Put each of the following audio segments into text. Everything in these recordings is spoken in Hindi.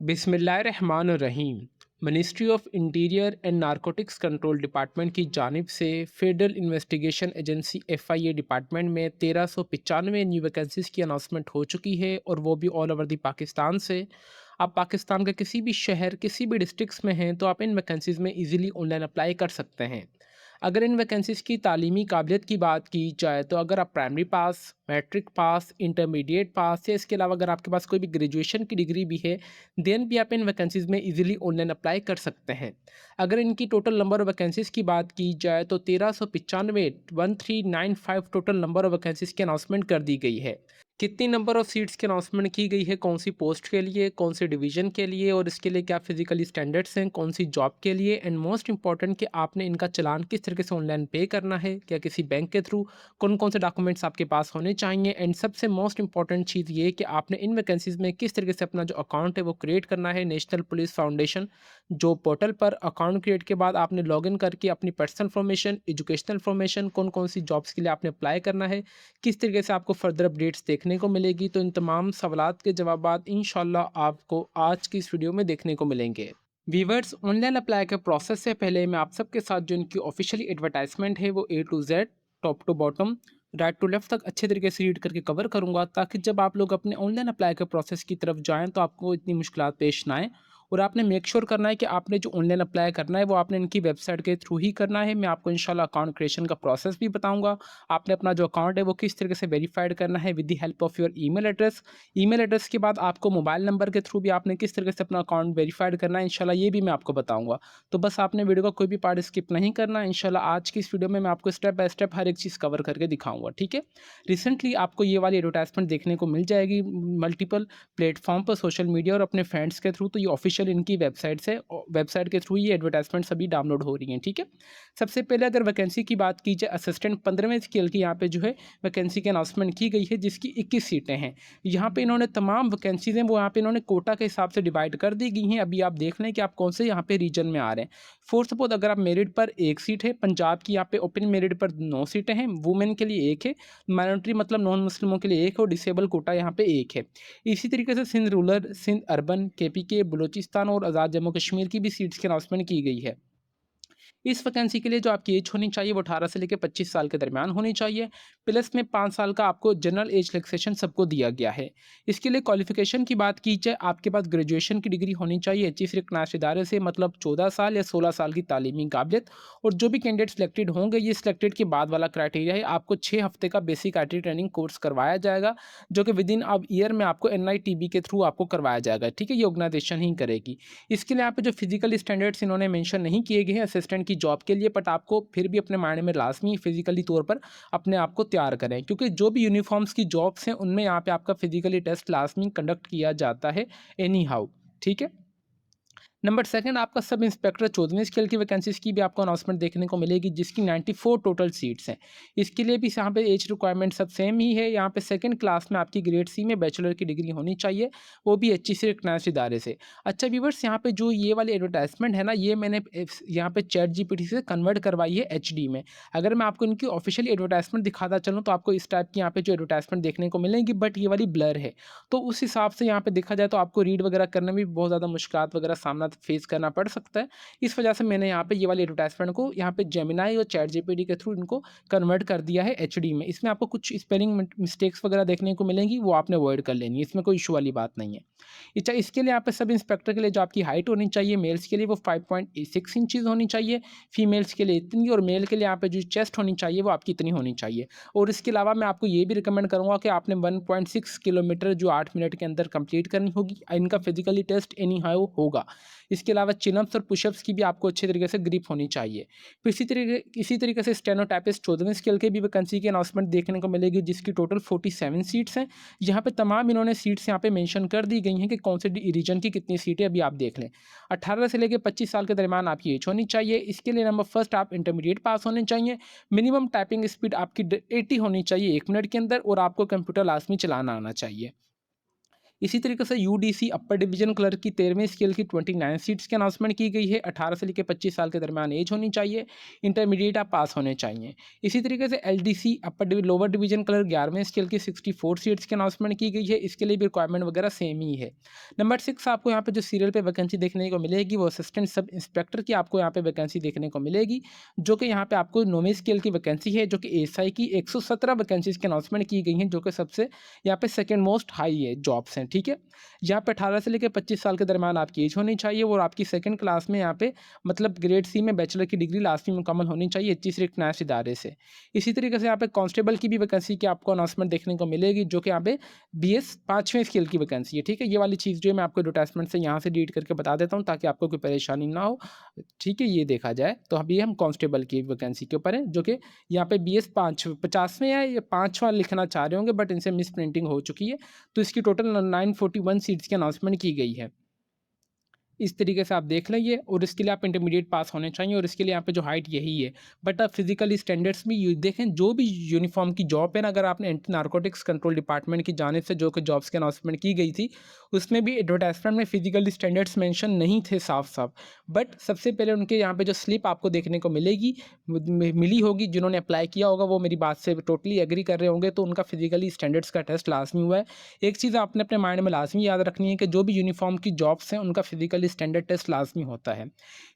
बिस्मिल्लाहिर्रहमानिर्रहीम। Ministry of interior and narcotics control department की जानिब से federal investigation agency FIA department में 1395 न्यू वैकेंसीज़ की अनाउंसमेंट हो चुकी है और वो भी ऑल ओवर दी पाकिस्तान से। आप पाकिस्तान के किसी भी शहर किसी भी डिस्ट्रिक्ट्स में हैं तो आप इन वैकेंसीज़ में ईज़िली ऑनलाइन अप्लाई कर सकते हैं। अगर इन वैकेंसीज़ की तालीमी काबिलियत की बात की जाए तो अगर आप primary pass, matric pass, intermediate pass या इसके अलावा अगर आपके पास कोई भी ग्रेजुएशन की डिग्री भी है, देन भी आप इन वैकेंसीज़ में ईज़िली ऑनलाइन अप्लाई कर सकते हैं। अगर इनकी टोटल नंबर ऑफ़ वैकेंसीज़ की बात की जाए तो 1395 1395 टोटल नंबर ऑफ़ वैकेंसीज़ की अनाउंसमेंट कर दी गई है। कितनी नंबर ऑफ़ सीट्स की अनाउंसमेंट की गई है, कौन-सी पोस्ट के लिए, कौन-से डिवीज़न के लिए और इसके लिए क्या फ़िज़िकली स्टैंडर्ड्स हैं, कौन-सी जॉब के लिए एंड मोस्ट इम्पोर्टेंट कि आपने इनका चालान किस तरीके से ऑनलाइन पे करना है, क्या किसी बैंक के थ्रू, कौन-कौन से डॉक्यूमेंट्स आपके पास होने चाहिए एंड सबसे मोस्ट इम्पोर्टेंट चीज़ ये कि आपने इन वैकेंसीज़ में किस तरीके से अपना जो अकाउंट है वो क्रिएट करना है नेशनल पुलिस फाउंडेशन जो पोर्टल पर अकाउंट क्रिएट के बाद आपने लॉगिन करके अपनी पर्सनल इन्फॉर्मेशन, एजुकेशनल इन्फॉर्मेशन, कौन-कौन सी जॉब्स के लिए आपने अप्लाई करना है, किस तरीके से आपको फर्दर अपडेट्स देखने को मिलेगी। तो इन तमाम सवालात के जवाबात इंशाल्लाह आपको आज की इस वीडियो में देखने को मिलेंगे। वीवर्स, ऑनलाइन अप्लाई के प्रोसेस से पहले मैं आप सबके साथ जो इनकी ऑफिशियली एडवर्टाइजमेंट है वो A to Z, top to bottom, right to left तक अच्छे तरीके से रीड करके कवर करूंगा ताकि जब आप लोग अपने ऑनलाइन अप्लाई के प्रोसेस की तरफ जाएं तो आपको इतनी मुश्किलात पेश ना आए। और आपने मेक श्योर करना है कि आपने जो ऑनलाइन अप्लाई करना है वो आपने इनकी वेबसाइट के थ्रू ही करना है। मैं आपको इंशाल्लाह अकाउंट क्रिएशन का प्रोसेस भी बताऊंगा। आपने अपना जो अकाउंट है वो किस तरीके से वेरीफाइड करना है with the help of your email address. Email address के बाद आपको मोबाइल नंबर के थ्रू भी आपने किस तरीके से अपना अकाउंट वेरीफाइड करना है इंशाल्लाह ये भी मैं आपको बताऊंगा। तो बस आपने वीडियो का कोई भी पार्ट स्किप नहीं करना। इंशाल्लाह आज की इस वीडियो में मैं आपको स्टेप बाय स्टेप हर एक चीज़ कवर करके दिखाऊंगा, ठीक है। रिसेंटली आपको ये वाली एडवर्टाइजमेंट देखने को मिल जाएगी मल्टीपल प्लेटफॉर्म पर, सोशल मीडिया और अपने फ्रेंड्स के थ्रू। तो ये ऑफिशियल इनकी वेबसाइट से वेबसाइट के थ्रू ये एडवर्टाइजमेंट सभी डाउनलोड हो रही हैं, ठीक है। सबसे पहले अगर वैकेंसी की बात की जाए, असिस्टेंट 15वें स्केल की यहाँ पे जो है वैकेंसी की अनाउंसमेंट की गई है जिसकी 21 सीटें हैं। यहाँ पे इन्होंने तमाम वैकेंसीज हैं वो यहाँ पे इन्होंने कोटा के हिसाब से डिवाइड कर दी गई हैं। अभी आप देख लें कि आप कौन से यहाँ पे रीजन में आ रहे हैं। फोर सपोज अगर आप मेरिट पर एक सीट है, पंजाब की यहाँ पे ओपन मेरिट पर 9 सीटें हैं, वुमेन के लिए एक है, माइनॉरिटी मतलब नॉन मुस्लिमों के लिए एक है और डिसेबल कोटा यहाँ पे एक है। इसी तरीके से Sindh rural, Sindh urban, KPK, Balochistan और आज़ाद जम्मू कश्मीर की भी सीट्स की अनाउंसमेंट की गई है। इस वैकेंसी के लिए जो आपकी एज होनी चाहिए वो 18 से लेकर 25 साल के दरमियान होनी चाहिए। प्लस में 5 साल का आपको जनरल एज रिलैक्सेशन सबको दिया गया है। इसके लिए क्वालिफिकेशन की बात की जाए, आपके पास ग्रेजुएशन की डिग्री होनी चाहिए एचईसी रिकग्नाइज्ड इदारे से, मतलब 14 साल या 16 साल की तालीमी काबिलियत। और जो भी कैंडिडेट सिलेक्टेड होंगे, ये सिलेक्टेड के बाद वाला क्राइटेरिया है, आपको 6 हफ्ते का बेसिक आईटी ट्रेनिंग कोर्स करवाया जाएगा जो कि विद इन अब ईयर में आपको एनआईटीबी के थ्रू आपको करवाया जाएगा, ठीक है। ये ऑर्गेनाइजेशन ही करेगी। इसके लिए यहाँ पे जो फिजिकल स्टैंडर्ड्स इन्होंने मेंशन नहीं किए गए हैं असिस्टेंट की जॉब के लिए, बट आपको फिर भी अपने मायने में लाजमी फिजिकली तौर पर अपने आप को तैयार करें क्योंकि जो भी यूनिफॉर्म्स की जॉब्स हैं उनमें यहाँ पे आपका फिजिकली टेस्ट लाजमी कंडक्ट किया जाता है एनी हाउ, ठीक है। नंबर सेकंड, आपका सब इंस्पेक्टर 14वीं स्केल की वैकेंसीज की भी आपको अनाउंसमेंट देखने को मिलेगी जिसकी 94 टोटल सीट्स हैं। इसके लिए भी यहाँ पे एज रिक्वायरमेंट सब सेम ही है। यहाँ पे सेकंड क्लास में आपकी ग्रेड सी में बैचलर की डिग्री होनी चाहिए, वो भी एचईसी रिकग्नाइज्ड इदारे से। अच्छा व्यूअर्स, यहाँ पे जो ये वाली एडवर्टाइजमेंट है ना, ये मैंने यहाँ पे चैट जीपीटी से कन्वर्ट करवाई है एचडी में। अगर मैं आपको इनकी ऑफिशियल एडवर्टाइजमेंट दिखाता चलूँ तो आपको इस टाइप की यहाँ पे जो एडवर्टाइजमेंट देखने को मिलेंगी, बट ये वाली ब्लर है। तो उस हिसाब से यहाँ पे देखा जाए तो आपको रीड वगैरह करने में भी बहुत ज़्यादा मुश्किलात वगैरह सामना फेस करना पड़ सकता है। इस वजह से मैंने यहाँ पे ये वाली एडवर्टाइजमेंट को यहाँ पे जेमिनाई और चैट जीपीटी के थ्रू इनको कन्वर्ट कर दिया है एचडी में। इसमें आपको कुछ स्पेलिंग मिस्टेक्स वगैरह देखने को मिलेंगी, वो आपने अवॉइड कर लेनी है, इसमें कोई इशू वाली बात नहीं है। अच्छा, इसके लिए यहाँ पे सब इंस्पेक्टर के लिए जो आपकी हाइट होनी चाहिए, मेल्स के लिए वो 5.6 इंचज़ होनी चाहिए, फीमेल्स के लिए इतनी, और मेल के लिए यहाँ पे जो चेस्ट होनी चाहिए वो आपकी इतनी होनी चाहिए। और इसके अलावा मैं आपको ये भी रिकमेंड करूँगा कि आपने 1.6 किलोमीटर जो 8 मिनट के अंदर कंप्लीट करनी होगी। इनका फिजिकली टेस्ट एनी हाउ होगा। इसके अलावा चिनअप्स और पुशअप्स की भी आपको अच्छे तरीके से ग्रिप होनी चाहिए। फिर इसी तरीके से स्टेनोटाइपिस्ट 14वें स्केल के भी वैकेंसी की अनाउंसमेंट देखने को मिलेगी जिसकी टोटल 47 सीट्स हैं। यहाँ पे तमाम इन्होंने सीट्स यहाँ पे मेंशन कर दी गई हैं कि कौन से रीजन की कितनी सीटें, अभी आप देख लें। 18 से लेकर 25 साल के दरमियान आपकी एज होनी चाहिए। इसके लिए नंबर फर्स्ट, आप इंटरमीडिएट पास होने चाहिए। मिनिमम टाइपिंग स्पीड आपकी 80 होनी चाहिए 1 मिनट के अंदर, और आपको कंप्यूटर लाजमी चलाना आना चाहिए। इसी तरीके से यूडीसी अपर डिवीजन क्लर्क की 13वें स्केल की 29 सीट्स की अनाउंसमेंट की गई है। 18 से लेकर 25 साल के दरमियान एज होनी चाहिए। इंटरमीडिएट आप पास होने चाहिए। इसी तरीके से एलडीसी लोअर डिवीजन क्लर्क 11वें स्केल की 64 सीट्स की अनाउंसमेंट की गई है। इसके लिए भी रिक्वायरमेंट वगैरह सेम ही है। नंबर 6 आपको यहाँ पे जो सीरियल पे वैकेंसी देखने को मिलेगी वो असिस्टेंट सब इंस्पेक्टर की आपको यहाँ पे वैकेंसी देखने को मिलेगी, जो कि यहाँ पे आपको 9वें स्केल की वैकेंसी है, जो कि एएसआई की 117 वैकेंसीज की अनाउंसमेंट की गई हैं, जो कि सबसे यहाँ पे सेकंड मोस्ट हाई है जॉब्स हैं, ठीक है। यहाँ पे 18 से लेकर 25 साल के दरमियान आपकी एज होनी चाहिए और आपकी सेकंड क्लास में यहाँ पे मतलब ग्रेड सी में बैचलर की डिग्री लास्ट में मुकम्मल होनी चाहिए 21 रिकग्नाइज्ड इदारे से। इसी तरीके से यहाँ पे कांस्टेबल की भी वैकेंसी की आपको अनाउंसमेंट देखने को मिलेगी, जो कि यहाँ पे बीएस 5वें स्केल की वैकेंसी है, ठीक है। ये वाली चीज़ जो है मैं आपको एडवर्टाइजमेंट से यहाँ से रीड करके बता देता हूँ ताकि आपको कोई परेशानी ना हो, ठीक है। ये देखा जाए तो अभी हम कांस्टेबल की वैकेंसी के ऊपर हैं, जो कि यहाँ पे बीएस 50वें या ये 5वां लिखना चाह रहे होंगे, बट इनसे मिस प्रिंटिंग हो चुकी है। तो इसकी टोटल 941 सीट्स की अनाउंसमेंट की गई है। इस तरीके से आप देख लेंगे और इसके लिए आप इंटरमीडिएट पास होने चाहिए और इसके लिए यहाँ पे जो हाइट यही है। बट आप फिजिकल स्टैंडर्ड्स भी देखें, जो भी यूनिफॉर्म की जॉब है ना, अगर आपने एंटी नारकोटिक्स कंट्रोल डिपार्टमेंट की जानिब से जो कि जॉब्स की अनाउंसमेंट की गई थी, उसमें भी एडवर्टाइजमेंट में फिजिकल स्टैंडर्ड्स मेंशन नहीं थे साफ साफ। बट सबसे पहले उनके यहाँ पे जो स्लिप आपको देखने को मिलेगी, मिली होगी, जिन्होंने अप्लाई किया होगा वो मेरी बात से टोटली एग्री कर रहे होंगे, तो उनका फिजिकली स्टैंडर्ड्स का टेस्ट लाजमी हुआ है। एक चीज़ आपने अपने माइंड में लाजमी याद रखनी है कि जो भी यूनिफॉर्म की जॉब्स हैं उनका फिजिकल स्टैंडर्ड टेस्ट लाजमी होता है।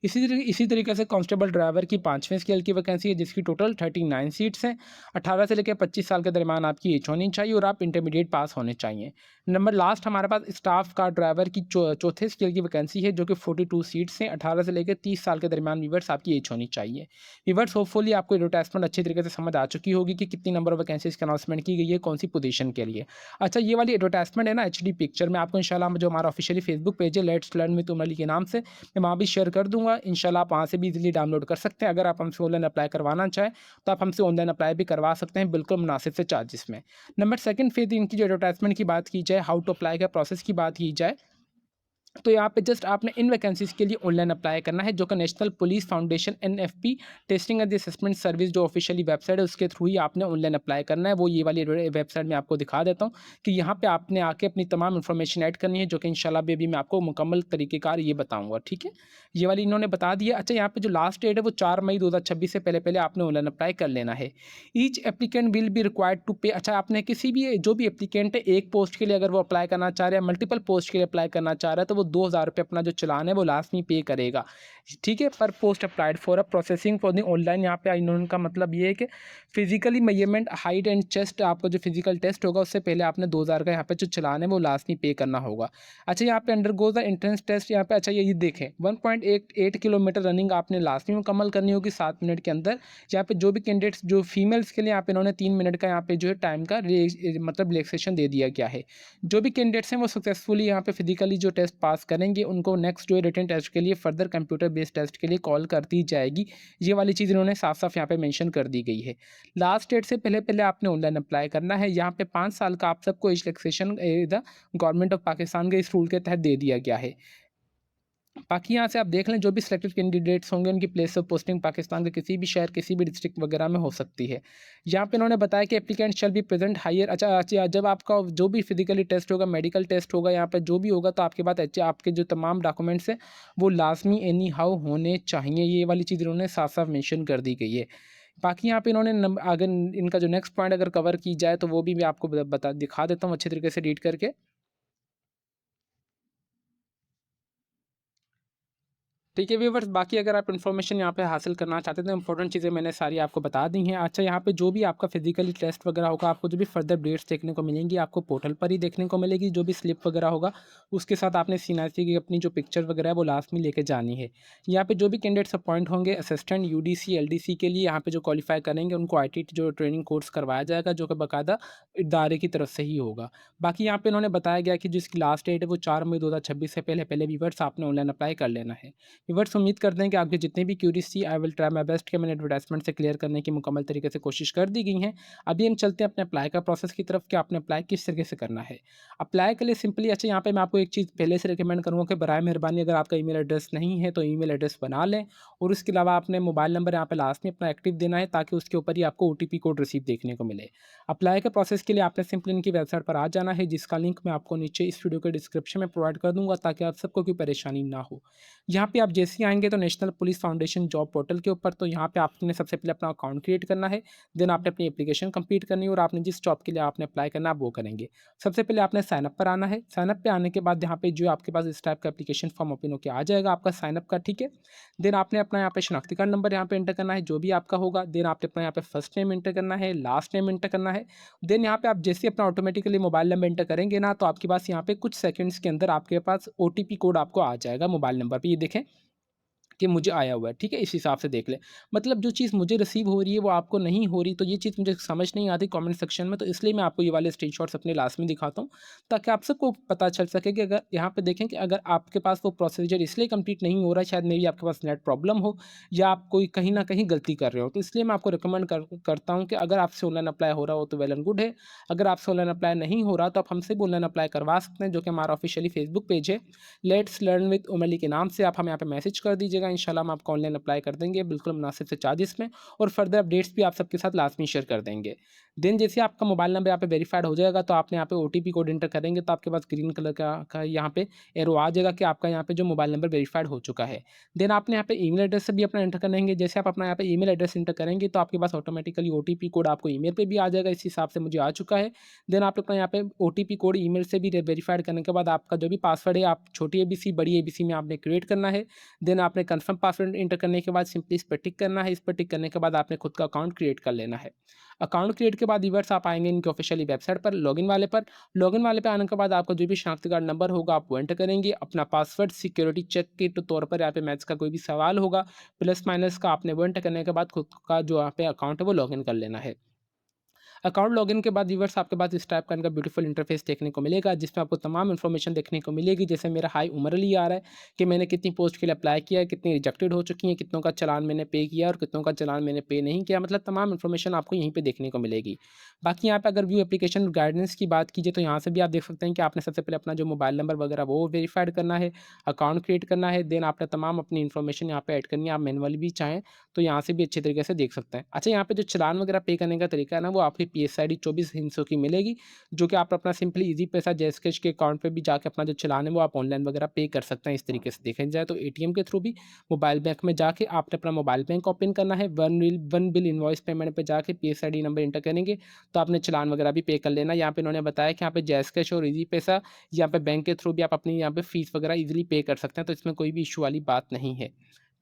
इसी तरीके से कांस्टेबल ड्राइवर की 5वें स्केल की वैकेंसी है, जिसकी टोटल 39 सीट्स हैं। 18 से लेकर 25 साल के दरमियान आपकी एज होनी चाहिए और आप इंटरमीडिएट पास होने चाहिए। नंबर लास्ट हमारे पास स्टाफ कार ड्राइवर की चौथे स्केल की वैकेंसी है, जो कि 42 सीट्स हैं। 18 से लेकर 30 साल के दरमियान वीवर्स आपकी एज होनी चाहिए। वीवर्स होपफुली आपको एडवर्टाइजमेंट अच्छी तरीके से समझ आ चुकी होगी कि कितनी नंबर वैकेंसीज की अनाउंसमेंट की गई है, कौन सी पोजीशन के लिए। अच्छा, ये वाली एडवर्टाइजमेंट है ना एचडी पिक्चर में आपको इंशाल्लाह जो हमारा ऑफिशियली फेसबुक पेज है let's learn with Umar Ali के नाम से, मैं वहाँ भी शेयर कर दूंगा। इंशाल्लाह आप वहाँ से भी इजीली डाउनलोड कर सकते हैं। अगर आप हमसे ऑनलाइन अप्लाई करवाना चाहें तो आप हमसे ऑनलाइन अप्लाई भी करवा सकते हैं, बिल्कुल मुनासिब से चार्जेस में। नंबर सेकंड फिर इनकी जो एडवर्टाइजमेंट की बात की जाए, हाउ टू अप्लाई का प्रोसेस की बात की जाए, तो यहाँ पे जस्ट आपने इन वैकेंसीज के लिए ऑनलाइन अप्लाई करना है, जो कि national police foundation NFP testing and assessment service जो ऑफिशियली वेबसाइट है उसके थ्रू ही आपने ऑनलाइन अप्लाई करना है। वो ये वाली वेबसाइट में आपको दिखा देता हूँ कि यहाँ पे आपने आके अपनी तमाम इन्फॉर्मेशन ऐड करनी है, जो कि इंशाल्लाह भी मैं आपको मुकम्मल तरीक़ेकार ये बताऊँगा, ठीक है। ये वाली इन्होंने बता दिया। अच्छा, यहाँ पे जो लास्ट डेट है वो 4 मई 2026 से पहले पहले आपने ऑनलाइन अप्लाई कर लेना है। Each applicant will be required to pay. अच्छा, आपने किसी भी जो भी एप्लीकेंट है एक पोस्ट के लिए अगर वो अप्लाई करना चाह रहा है, मल्टीपल पोस्ट के लिए अप्लाई करना चाह रहा है, तो वो 2000 रुपये अपना जो चलान है वो लास्ट में पे करेगा, ठीक है। पर post applied for a processing for the online, यहाँ पे इन्होंने का मतलब ये है कि physically measurement height and chest आपका जो फिजिकल टेस्ट होगा उससे पहले आपने 2000 का यहाँ पे जो चलान है वो लास्ट में पे करना होगा। अच्छा, यहाँ पे अंडरगो द एंट्रेंस टेस्ट यहाँ पे। अच्छा, ये देखें 1.88 किलोमीटर रनिंग आपने लास्ट में मुकम्मल करनी होगी 7 मिनट के अंदर। यहाँ पे जो भी कैंडिडेट्स जो फीमेल्स के लिए यहाँ पे इन्होंने 3 मिनट का यहाँ पे जो है टाइम का मतलब रिलैक्सेशन दे दिया गया है। जो भी कैंडिडेट्स हैं वो सक्सेसफुली यहाँ पे फिजिकली जो टेस्ट पास करेंगे उनको नेक्स्ट जो है रिटन टेस्ट के लिए फर्दर कंप्यूटर बेस्ड टेस्ट के लिए कॉल कर दी जाएगी। ये वाली चीज़ इन्होंने साफ साफ यहाँ पे मेंशन कर दी गई है। लास्ट डेट से पहले पहले आपने ऑनलाइन अप्लाई करना है। यहाँ पे 5 साल का आप सबको age relaxation the government of Pakistan के इस रूल के तहत दे दिया गया है। बाकी यहाँ से आप देख लें जो भी सिलेक्टेड कैंडिडेट्स होंगे उनकी प्लेस ऑफ पोस्टिंग पाकिस्तान के किसी भी शहर किसी भी डिस्ट्रिक्ट वगैरह में हो सकती है। यहाँ पे इन्होंने बताया कि applicant shall be present here. अच्छा, जब आपका जो भी फिजिकली टेस्ट होगा, मेडिकल टेस्ट होगा, यहाँ पे जो भी होगा, तो आपके पास आपके जो तमाम डॉक्यूमेंट्स हैं वो लाजमी एनी हाउ होने चाहिए। ये वाली चीज़ इन्होंने साफ साफ मेंशन कर दी गई है। बाकी यहाँ पे इन्होंने अगर इनका जो नेक्स्ट पॉइंट अगर कवर की जाए तो वो भी मैं आपको बता दिखा देता हूँ अच्छे तरीके से रीड करके। ठीक है व्यूवर्स, बाकी अगर आप इन्फॉर्मेशन यहाँ पे हासिल करना चाहते हैं तो इंपॉर्टेंट चीज़ें मैंने सारी आपको बता दी हैं। अच्छा, यहाँ पे जो भी आपका फिजिकली टेस्ट वगैरह होगा, आपको जो भी फर्दर अपडेट्स देखने को मिलेंगी आपको पोर्टल पर ही देखने को मिलेगी। जो भी स्लिप वगैरह होगा उसके साथ आपने सीएनआईसी की अपनी जो पिक्चर वगैरह है वो लास्ट में लेके जानी है। यहाँ पे जो भी कैंडिडेट्स अपॉइंट होंगे असिस्टेंट यूडीसी एलडीसी के लिए यहाँ पे जो क्वालिफाई करेंगे उनको आईटी जो ट्रेनिंग कोर्स करवाया जाएगा, जो कि बाकायदा इदारे की तरफ से ही होगा। बाकी यहाँ पे इन्होंने बताया गया कि जिसकी लास्ट डेट है वो 4 मई 2026 से पहले पहले व्यूवर्स आपने ऑनलाइन अप्लाई कर लेना है। व्यूअर्स उम्मीद करते हैं कि आपकी जितनी भी क्यूरीज़ थी I will try my best कि मैंने एडवर्टाइजमेंट से क्लियर करने की मुकम्मल तरीके से कोशिश कर दी गई हैं। अभी हम चलते हैं अपने अप्लाई का प्रोसेस की तरफ कि आपने अप्लाई किस तरीके से करना है। अप्लाई के लिए सिंपली अच्छा यहाँ पे मैं आपको एक चीज़ पहले से रिकमेंड करूँगा कि बराए मेहरबानी अगर आपका ईमेल एड्रेस नहीं है तो ईमेल एड्रेस बना लें और उसके अलावा आपने मोबाइल नंबर यहाँ पे लास्ट में अपना एक्टिव देना है ताकि उसके ऊपर ही आपको ओटीपी कोड रिसीव देखने को मिले। अप्लाई के प्रोसेस के लिए आपने सिंपली इनकी वेबसाइट पर आ जाना है जिसका लिंक मैं आपको नीचे इस वीडियो के डिस्क्रिप्शन में प्रोवाइड कर दूँगा ताकि आप सबको कोई परेशानी ना हो। यहाँ पे आप जैसे ही आएँगे तो national police foundation job portal के ऊपर तो यहाँ पे आपने सबसे पहले अपना अकाउंट क्रिएट करना है। देन आपने अपनी एप्लीकेशन कंप्लीट करनी है और आपने जिस जॉब के लिए आपने अप्लाई करना है आप वो करेंगे। सबसे पहले आपने साइन अप पर आना है। साइन अप पे आने के बाद यहाँ पे जो आपके पास इस टाइप का एप्लीकेशन फॉर्म ओपन होके आ जाएगा आपका साइन अप का, ठीक है। देन आपने अपना यहाँ पे शनाख्ती कार्ड नंबर यहाँ पे एंटर करना है जो भी आपका होगा। देन आपने अपना यहाँ पे फर्स्ट नेम एंटर करना है, लास्ट नेम एंटर करना है। देन यहाँ पे आप जैसे अपना ऑटोमेटिकली मोबाइल नंबर एंटर करेंगे ना तो आपके पास यहाँ पे कुछ सेकंड्स के अंदर आपके पास ओटीपी कोड आपको आ जाएगा मोबाइल नंबर पे। ये देखें कि मुझे आया हुआ है, ठीक है? इस हिसाब से देख लें। मतलब जो चीज़ मुझे रिसीव हो रही है, वो आपको नहीं हो रही, तो ये चीज़ मुझे समझ नहीं आती कमेंट सेक्शन में, तो इसलिए मैं आपको ये वाले स्क्रीनशॉट्स अपने लास्ट में दिखाता हूँ, ताकि आप सबको पता चल सके कि अगर यहाँ पे देखें कि अगर आपके पास वो प्रोसीजर इसलिए कंप्लीट नहीं हो रहा है, शायद मेबी आपके पास नेट प्रॉब्लम हो या आप कोई कहीं न कहीं गलती कर रहे हो। तो इसलिए मैं आपको रिकमेंड करता हूँ कि अगर आपसे ऑनलाइन अप्लाई हो रहा हो, तो वेल एंड गुड है। अगर आपसे ऑनलाइन अप्लाई नहीं हो रहा, तो आप हमसे भी ऑनलाइन अप्लाई करवा सकते हैं, जो कि हमारा ऑफ़िशियली फेसबुक पेज है। Let's learn with Umar Ali के नाम से आप हमें यहाँ पे मैसेज कर दीजिएगा। इंशाल्लाह हम आपको ऑनलाइन अप्लाई कर देंगे बिल्कुल मुनासिब से चार्जेस में और फर्दर अपडेट्स भी आप सबके साथ लाजमी शेयर कर देंगे। देन जैसे आपका मोबाइल नंबर यहाँ पे वेरीफाइड हो जाएगा तो आपने यहाँ पे ओटीपी कोड एंटर करेंगे तो आपके पास ग्रीन कलर का यहाँ पे एरो आ जाएगा कि आपका यहाँ पे जो मोबाइल नंबर वेरीफाइड हो चुका है। देन आपने यहाँ पे ईमेल एड्रेस से भी अपना एंटर करेंगे। जैसे आप अपना यहाँ पे ईमेल एड्रेस एंटर करेंगे तो आपके पास ऑटोमेटिकली ओटीपी कोड आपको ईमेल पे भी आ जाएगा। इस हिसाब से मुझे आ चुका है। देन आप अपना यहाँ पे ओटीपी कोड ईमेल से भी वेरीफाइड करने के बाद आपका जो भी पासवर्ड है आप छोटी एबीसी बड़ी एबीसी में आपने क्रिएट करना है। देन आपने कंफर्म पासवर्ड एंटर करने के बाद सिंपली इस पर टिक करना है। इस पर टिक करने के बाद आपने खुद का अकाउंट क्रिएट कर लेना है। अकाउंट क्रिएट के बाद व्यूअर्स आप आएँगे इनकी ऑफिशियली वेबसाइट पर लॉगिन वाले पर। लॉगिन वाले पे आने के बाद आपका जो भी शनाख्ती कार्ड नंबर होगा आप वो एंटर करेंगे। अपना पासवर्ड सिक्योरिटी चेक के तौर पर यहाँ पे मैथ्स का कोई भी सवाल होगा प्लस माइनस का आपने वो एंटर करने के बाद खुद का जो यहाँ पे अकाउंट है वो लॉगिन कर लेना है। अकाउंट लॉगिन के बाद व्यूअर्स आपके पास इस टाइप का इनका ब्यूटीफुल इंटरफेस देखने को मिलेगा जिसमें आपको तमाम इन्फॉर्मेशन देखने को मिलेगी। जैसे मेरा हाई उमर अली आ रहा है कि मैंने कितनी पोस्ट के लिए अप्लाई किया है, कितनी रिजेक्टेड हो चुकी हैं, कितनों का चालान मैंने पे किया और कितनों का चालान मैंने पे नहीं किया। मतलब तमाम इन्फॉर्मेशन आपको यहीं पे देखने को मिलेगी। बाकी यहाँ पे अगर व्यू एप्लीकेशन गाइडेंस की बात कीजिए तो यहाँ से भी आप देख सकते हैं कि आपने सबसे पहले अपना जो मोबाइल नंबर वगैरह वो वेरीफाइड करना है, अकाउंट क्रिएट करना है। देन आपने तमाम अपनी इन्फॉर्मेशन यहाँ पे ऐड करनी है। आप मैनुअली भी चाहें तो यहाँ से भी अच्छे तरीके से देख सकते हैं। अच्छा यहाँ पे जो चालान वगैरह पे करने का तरीका है ना वो आपकी पीएसआईडी 24 हिस्सों की मिलेगी, जो कि आप अपना सिंपली ईज़ी पैसा जैज़कैश के अकाउंट पे भी जाके अपना जो चालान है वो आप ऑनलाइन वगैरह पे कर सकते हैं। इस तरीके से देखा जाए तो एटीएम के थ्रू भी मोबाइल बैंक में जाके आपने अपना मोबाइल बैंक ओपन करना है। वन बिल इनवॉइस पेमेंट पे जाके पीएसआईडी नंबर एंटर करेंगे तो आपने चालान वगैरह भी पे कर लेना। यहाँ पे इन्होंने बताया कि यहाँ पे जैज़कैश और ईज़ी पैसा यहाँ पे बैंक के थ्रू भी आप अपनी यहाँ पे फीस वगैरह ईज़िली पे कर सकते हैं, तो इसमें कोई भी इश्यू वाली बात नहीं है।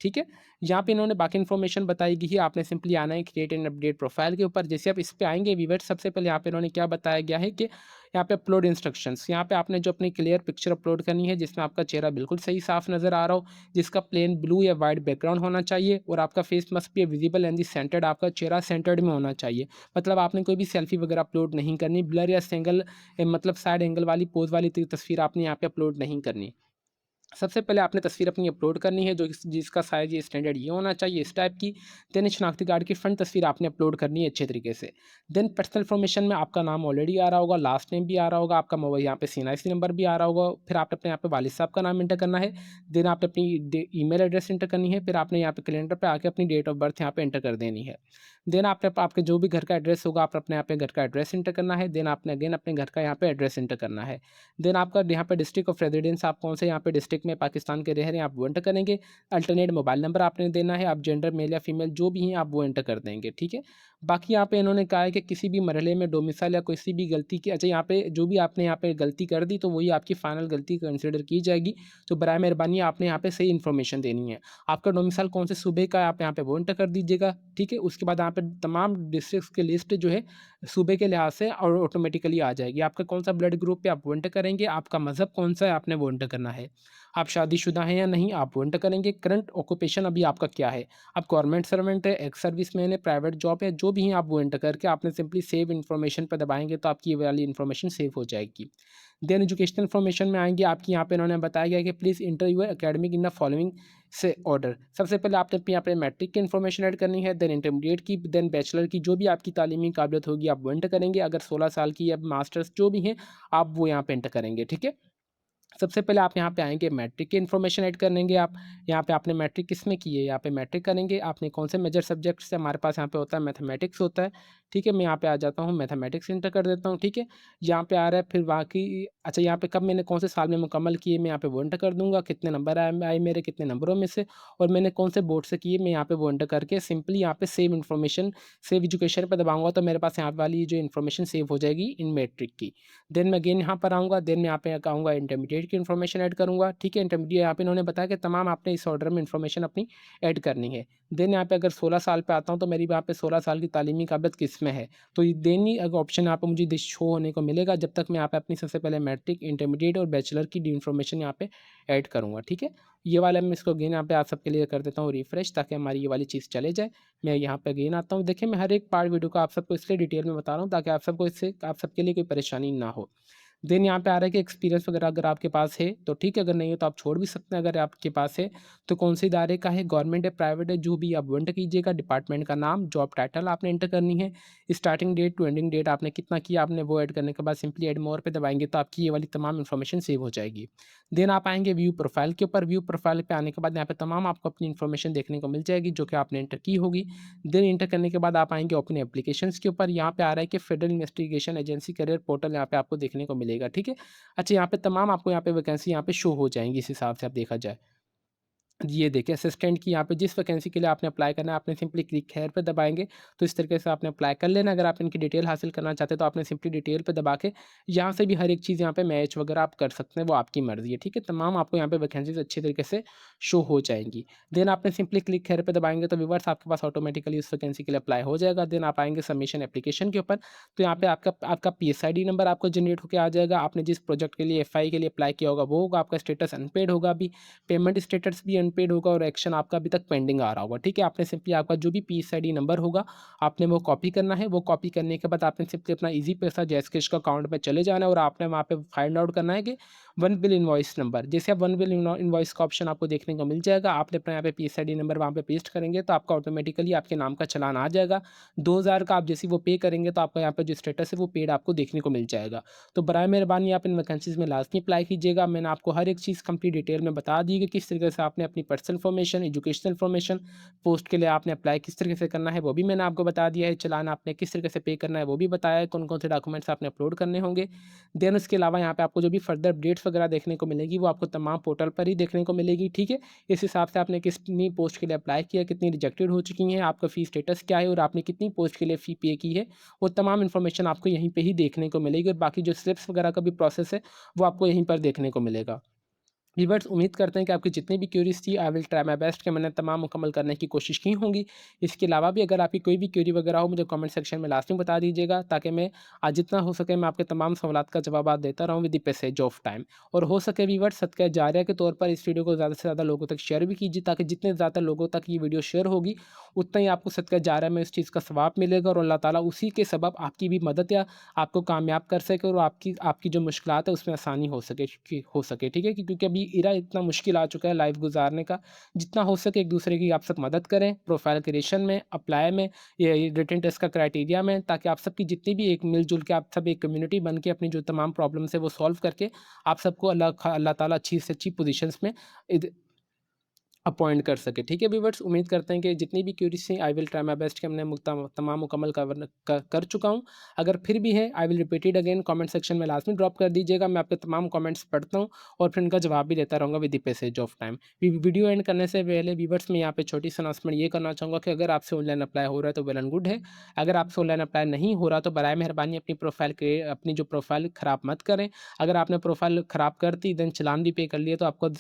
ठीक है? यहाँ पे इन्होंने बाकी इन्फॉर्मेशन बताई गई है, आपने सिंपली आना है क्रिएट एंड अपडेट प्रोफाइल के ऊपर। जैसे आप इस पे आएँगे व्यूअर्स सबसे पहले यहाँ पे इन्होंने क्या बताया गया है कि यहाँ पे अपलोड इंस्ट्रक्शंस, यहाँ पे आपने जो अपनी क्लियर पिक्चर अपलोड करनी है जिसमें आपका चेहरा बिल्कुल सही साफ नज़र आ रहा हो, जिसका प्लेन ब्लू या वाइट बैकग्राउंड होना चाहिए और आपका face must be visible and the centred, आपका चेहरा सेंटर्ड में होना चाहिए। मतलब आपने कोई भी सेल्फी वगैरह अपलोड नहीं करनी, ब्लर या सिंगल मतलब साइड एंगल वाली पोज़ वाली तस्वीर आपने यहाँ पे अपलोड नहीं करनी। सबसे पहले आपने तस्वीर अपनी अपलोड करनी है जो जिसका साइज़ ये स्टैंडर्ड ये होना चाहिए इस टाइप की। देन शनाख्ती कार्ड की फ्रंट तस्वीर आपने अपलोड करनी है अच्छे तरीके से। देन पर्सनल इन्फॉर्मेशन में आपका नाम ऑलरेडी आ रहा होगा, लास्ट नेम भी आ रहा होगा, आपका मोबाइल यहाँ पे सीएनआईसी नंबर भी आ रहा होगा। फिर आपने अपने यहाँ पे वालिद साहब का नाम एंटर करना है। देन आपने अपनी ईमेल एड्रेस एंटर करनी है। फिर आपने यहाँ पे कैलेंडर पे आके अपनी डेट ऑफ बर्थ यहाँ पे एंटर कर देनी है। देन आपने आपके जो भी घर का एड्रेस होगा आप अपने यहाँ पे घर का एड्रेस एंटर करना है। देन आपने अगेन अपने घर का यहाँ पे एड्रेस एंटर करना है। देन आपका यहाँ पे डिस्ट्रिक्ट ऑफ रेजिडेंस आप कौन से यहाँ पे डिस्ट्रिक्ट में पाकिस्तान के रह रहे हैं आप वो एंटर करेंगे। अल्टरनेट मोबाइल नंबर आपने देना है। आप जेंडर मेल या फीमेल जो भी हैं आप वो एंटर कर देंगे, ठीक है। बाकी यहाँ पे इन्होंने कहा है कि किसी भी मरहले में डोमिसाइल या किसी भी गलती की अच्छा यहाँ पे जो भी आपने यहाँ पे गलती कर दी तो वही आपकी फाइनल गलती कंसिडर की जाएगी। तो बराए मेहरबानी आपने यहाँ पे सही इन्फॉर्मेशन देनी है। आपका डोमिसाइल कौन से सूबे का है आप यहाँ पे वो एंटर कर दीजिएगा, ठीक है। उसके बाद यहाँ पे तमाम डिस्ट्रिक्ट्स की लिस्ट जो है सूबे के लिहाज से और ऑटोमेटिकली आ जाएगी। आपका कौन सा ब्लड ग्रुप है आप वो एंटर करेंगे। आपका मज़हब कौन सा है आपने वो एंटर करना है। आप शादीशुदा हैं या नहीं आप वो एंटर करेंगे। करंट ऑक्यूपेशन अभी आपका क्या है। आप गवर्नमेंट सर्वेंट है, एक्स सर्विसमैन है, प्राइवेट जॉब है, जो जो भी हैं आप वो एंटर करके आपने सिंपली सेव इन्फॉर्मेशन पे दबाएँगे तो आपकी ये वाली इन्फॉर्मेशन सेव हो जाएगी। देन एजुकेशनल इन्फॉर्मेशन में आएँगे, आपकी यहाँ पे इन्होंने बताया गया है कि please enter your academic in the following से ऑर्डर। सबसे पहले आपने अपनी यहाँ पे मैट्रिक की इन्फॉर्मेशन ऐड करनी है, देन इंटरमीडिएट की, देन बैचलर की, जो भी आपकी तालीमी काबिलियत होगी आप वो एंटर करेंगे। अगर 16 साल की या मास्टर्स जो भी हैं, आप वो यहाँ पे एंटर करेंगे, ठीक है? सबसे पहले आप यहाँ पे आएँगे, मैट्रिक की इन्फॉर्मेशन ऐड करेंगे आप। यहाँ पे आपने मैट्रिक किसमें की है, यहाँ पे मैट्रिक करेंगे। आपने कौन से मेजर सब्जेक्ट से, हमारे पास यहाँ पे होता है मैथमेटिक्स होता है, ठीक है? मैं यहाँ पे आ जाता हूँ, मैथमेटिक्स एंटर कर देता हूँ, ठीक है? यहाँ पे आ रहा है फिर बाकी, अच्छा यहाँ पे कब मैंने कौन से साल में मुकम्मल किए, मैं यहाँ पे वो एंटर कर दूँगा। कितने नंबर आए आए मेरे, कितने नंबरों में से, और मैंने कौन से बोर्ड से किए, मैं यहाँ पे वो एंटर करके सिंपली यहाँ पे सेव इन्फॉर्मेशन, सेव एजुकेशन पे दबाऊँगा तो मेरे पास यहाँ वाली जो इन्फॉर्मेशन सेव हो जाएगी इन मैट्रिक की। देन मैं अगेन यहाँ पर आऊँगा, देन मैं यहाँ पे आऊँगा, इंटरमीडिएट की इन्फॉर्मेशन ऐड करूँगा, ठीक है? इंटरमीडिएट यहाँ पे इन्होंने बताया कि तमाम आपने इस ऑर्डर में इन्फॉर्मेशन अपनी ऐड करनी है। देन यहाँ पे अगर 16 साल पे आता हूँ तो मेरी यहाँ पे 16 साल की तालीमी काबिलियत किस में है, तो ये देन ही अगर ऑप्शन यहाँ पे मुझे शो होने को मिलेगा जब तक मैं यहाँ पे अपनी सबसे पहले मैट्रिक, इंटरमीडिएट और बैचलर की इन्फॉर्मेशन यहाँ पे ऐड करूँगा, ठीक है? ये वाला मैं इसको अगेन यहाँ पे आप सबके लिए कर देता हूँ रिफ्रेश, ताकि हमारी ये वाली चीज़ चले जाए। मैं यहाँ पे अगेन आता हूँ। देखिए, मैं हर एक पार्ट वीडियो को आप सबको इसलिए डिटेल में बता रहा हूँ ताकि आप सबको इससे, आप सबके लिए कोई परेशानी ना हो। देन यहाँ पे आ रहा है कि एक्सपीरियंस वगैरह अगर आपके पास है तो ठीक है, अगर नहीं है तो आप छोड़ भी सकते हैं। अगर आपके पास है तो कौन से इदारे का है, गवर्नमेंट है, प्राइवेट है, जो भी आप वो एंटर कीजिएगा। डिपार्टमेंट का नाम, जॉब टाइटल आपने एंटर करनी है, starting date to ending date आपने कितना किया, आपने वो ऐड करने के बाद सिंपली ऐड मोर पे दबाएंगे तो आपकी ये वाली तमाम इन्फॉर्मेशन सेव हो जाएगी। देन आप आएंगे व्यू प्रोफाइल के ऊपर। व्यू प्रोफाइल पे आने के बाद यहाँ पे तमाम आपको अपनी इन्फॉर्मेशन देखने को मिल जाएगी जो कि आपने एंटर की होगी। देन एंटर करने के बाद आप आएंगे अपने एप्लीकेशंस के ऊपर। यहाँ पे आ रहा है कि federal investigation agency career portal यहाँ पे आपको देखने को मिलेगा, ठीक है? अच्छा, यहाँ पे तमाम आपको यहाँ पे वैकेंसी यहाँ पे शो हो जाएँगी इस हिसाब से आप देखा जाए। ये देखिए, असिस्टेंट की यहाँ पे जिस वैकेंसी के लिए आपने अप्लाई करना है, आपने सिंपली क्लिक हेयर पे दबाएँगे, तो इस तरीके से आपने अप्लाई कर लेना। अगर आप इनकी डिटेल हासिल करना चाहते हैं, तो आपने सिंपली डिटेल पे दबा के यहाँ से भी हर एक चीज़ यहाँ पे मैच वगैरह आप कर सकते हैं, वो आपकी मर्ज़ी है, ठीक है? तमाम आपको यहाँ पे वैकेंसीज़ अच्छे तरीके से शो हो जाएँगी। देन आपने सिंपली क्लिक हेयर पे दबाएँगे, तो व्यूअर्स आपके पास ऑटोमेटिकली उस वैकेंसी के लिए अप्लाई हो जाएगा। देन आप आएँगे सबमिशन एप्लीकेशन के ऊपर, तो यहाँ पे आपका आपका पीएसआईडी नंबर आपको जनरेट होके आ जाएगा। आपने जिस प्रोजेक्ट के लिए, एफआई के लिए अप्लाई किया होगा, वो होगा। आपका स्टेटस अनपेड होगा अभी, पेमेंट स्टेटस भी अनपेड होगा, और एक्शन आपका अभी तक पेंडिंग आ रहा होगा, ठीक है? आपने सिंपली आपका जो भी पीएसआईडी नंबर होगा, आपने वो कॉपी करना है। वो कॉपी करने के बाद आपने सिंपली अपना ईज़ी पैसा जैज़कैश का अकाउंट में चले जाना है, और आपने वहाँ पे फाइंड आउट करना है कि वन बिल इनवॉइस नंबर। जैसे आप वन बिल इनवॉइस का ऑप्शन आपको देखने को मिल जाएगा, आपने अपना यहाँ पे पीएसआईडी नंबर वहाँ पे पेस्ट करेंगे तो आपका ऑटोमेटिकली आपके नाम का चालान आ जाएगा। 2000 का आप जैसे ही वो पे करेंगे तो आपका यहाँ पे जो स्टेटस है वो पेड आपको देखने को मिल जाएगा। तो बराए मेहरबानी आप इन वैकेंसीज़ में लाज़मी अप्लाई कीजिएगा। मैंने आपको हर एक चीज़ कंप्लीट डिटेल में बता दी कि किस तरीके से आपने अपनी personal information, educational information, post के लिए आपने अप्लाई किस तरीके से करना है वो भी मैंने आपको बता दिया है। चालान आपने किस तरीके से पे करना है वो भी बताया है, कौन-कौन से डॉक्यूमेंट्स आपने अपलोड करने होंगे। देन उसके अलावा यहाँ पे आपको जो भी फर्दर अपडेट्स वगैरह देखने को मिलेगी, वो आपको तमाम पोर्टल पर ही देखने को मिलेगी, ठीक है? इस हिसाब से आपने कितनी पोस्ट के लिए अप्लाई किया, कितनी रिजेक्टेड हो चुकी हैं, आपका फ़ी स्टेटस क्या है, और आपने कितनी पोस्ट के लिए फ़ी पे की है, वो तमाम इन्फॉर्मेशन आपको यहीं पे ही देखने को मिलेगी, और बाकी जो स्लिप्स वगैरह का भी प्रोसेस है, वो आपको यहीं पर देखने को मिलेगा। व्यूअर्स, उम्मीद करते हैं कि आपकी जितनी भी क्वेरीज़ थी, I will try my best कि मैंने तमाम मुकम्मल करने की कोशिश की होंगी। इसके अलावा भी अगर आपकी कोई भी क्वेरी वगैरह हो, मुझे कमेंट सेक्शन में लास्ट में बता दीजिएगा, ताकि मैं आज जितना हो सके मैं आपके तमाम सवालात का जवाब देता रहूँ with the passage of time. और हो सके व्यूअर्स, सदका जारिया के तौर पर इस वीडियो को ज़्यादा से ज़्यादा लोगों तक शेयर भी कीजिए, ताकि जितने ज़्यादा लोगों तक ये वीडियो शेयर होगी, उतना ही आपको सदका जारिया में इस चीज़ का सवाब मिलेगा, और अल्लाह ताला उसी के सबब आपकी भी मदद या आपको कामयाब कर सके, और आपकी आपकी जो मुश्किलात है उसमें आसानी हो सके, ठीक है? क्योंकि अभी इरा इतना मुश्किल आ चुका है लाइफ गुजारने का। जितना हो सके एक दूसरे की आप सब मदद करें, प्रोफाइल क्रिएशन में, अप्लाई में, ये रिटन टेस्ट का क्राइटेरिया में, ताकि आप सबकी जितनी भी एक मिलजुल के आप सब एक कम्युनिटी बन के अपनी जो तमाम प्रॉब्लम्स है वो सॉल्व करके आप सबको अल्लाह ताला अच्छी से अच्छी पोजीशंस में अपॉइंट कर सके, ठीक है व्यूअर्स? उम्मीद करते हैं कि जितनी भी क्वेरीज़ थी, I will try my best कि हमने तमाम मुकम्मल कवर कर चुका हूँ। अगर फिर भी है, I will repeat it again, comment section में लाज़मी ड्रॉप कर दीजिएगा। मैं आपके तमाम कमेंट्स पढ़ता हूँ और फिर इनका जवाब भी देता रहूँगा with the passage of time. Video and करने से पहले व्यूअर्स, मैं यहाँ पे छोटी सी अनाउंसमेंट ये करना चाहूँगा कि अगर आपसे ऑनलाइन अप्लाई हो रहा है तो वेल एंड गुड है। अगर आपसे ऑनलाइन अप्लाई नहीं हो रहा तो बराए मेहरबानी अपनी जो प्रोफाइल ख़राब मत करें। अगर आपने प्रोफाइल ख़राब कर दी, देन चालान भी पे कर लिया, तो आपको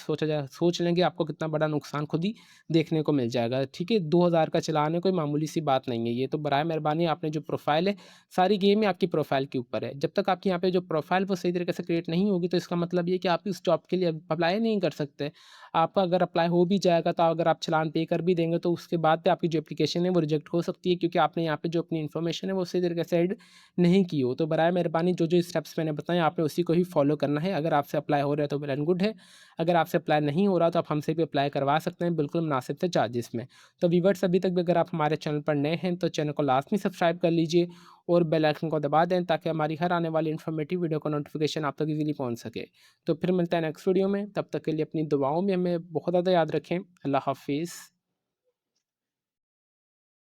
सोच लेंगे आपको कितना बड़ा नुकसान नुकसान खुद ही देखने को मिल जाएगा। ठीक है, 2000 का चालान है, कोई मामूली सी बात नहीं है ये। तो बराए मेहरबानी आपने जो प्रोफ़ाइल है, सारी गेम ही आपकी प्रोफ़ाइल के ऊपर है। जब तक आपकी यहाँ पे जो प्रोफ़ाइल वो सही तरीके से क्रिएट नहीं होगी, तो इसका मतलब ये है कि आप इस जॉब के लिए अप्लाई नहीं कर सकते। आपका अगर अप्लाई हो भी जाएगा, तो अगर आप चालान पे कर भी देंगे, तो उसके बाद भी आपकी जो एप्लीकेशन है वो रिजेक्ट हो सकती है, क्योंकि आपने यहाँ पे जो अपनी इन्फॉर्मेशन है वो सही तरीके से ऐड नहीं की हो। तो बराए मेहरबानी जो स्टेप्स मैंने बताए, आपने उसी को ही फॉलो करना है। अगर आपसे अप्लाई हो रहा है तो वेल एंड गुड है। अगर आपसे अप्लाई नहीं हो रहा, तो आप हमसे भी अप्लाई करवा सकते हैं, बिल्कुल मुनासिब से चार्जेस में। तो व्यूअर्स, अभी तक भी अगर आप हमारे चैनल पर नए हैं, तो चैनल को लाज़मी सब्सक्राइब कर लीजिए और बेल आइकन को दबा दें, ताकि हमारी हर आने वाली इन्फॉर्मेटिव वीडियो का नोटिफिकेशन आप तक ईज़िली पहुँच सके। तो फिर मिलते हैं नेक्स्ट वीडियो में, तब तक के लिए अपनी दुआओं में हमें बहुत ज़्यादा याद रखें। अल्लाह हाफ़िज़।